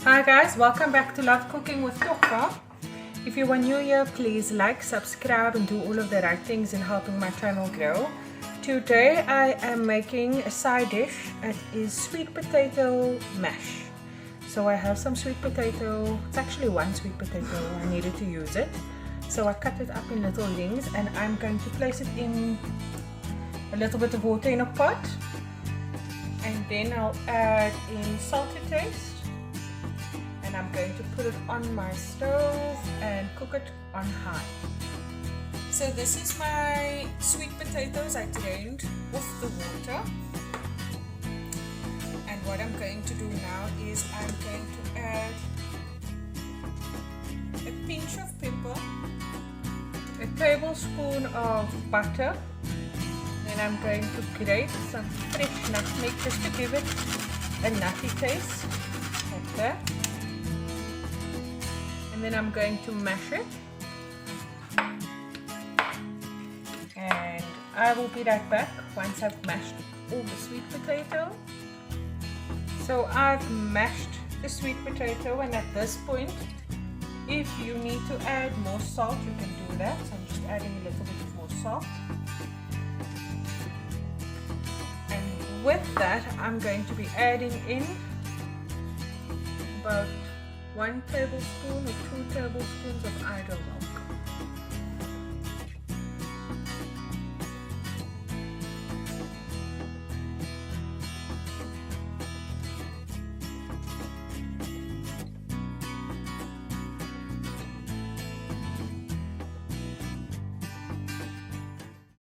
Hi guys, welcome back to Love Cooking with Tokka. If you are new here, please like, subscribe and do all of the right things in helping my channel grow. Today I am making a side dish. It is sweet potato mash. So I have some sweet potato, it's actually one sweet potato, I needed to use it. So I cut it up in little rings and I'm going to place it in a little bit of water in a pot. And then I'll add in salt to taste. And I'm going to put it on my stove and cook it on high. So this is my sweet potatoes I drained off the water. And what I'm going to do now is I'm going to add a pinch of pepper, a tablespoon of butter. Then I'm going to grate some fresh nutmeg just to give it a nutty taste, like that. And then I'm going to mash it. And I will be right back once I've mashed all the sweet potato. So I've mashed the sweet potato, and at this point, if you need to add more salt, you can do that. So I'm just adding a little bit more salt. And with that, I'm going to be adding in about 1 tablespoon or 2 tablespoons of idle milk.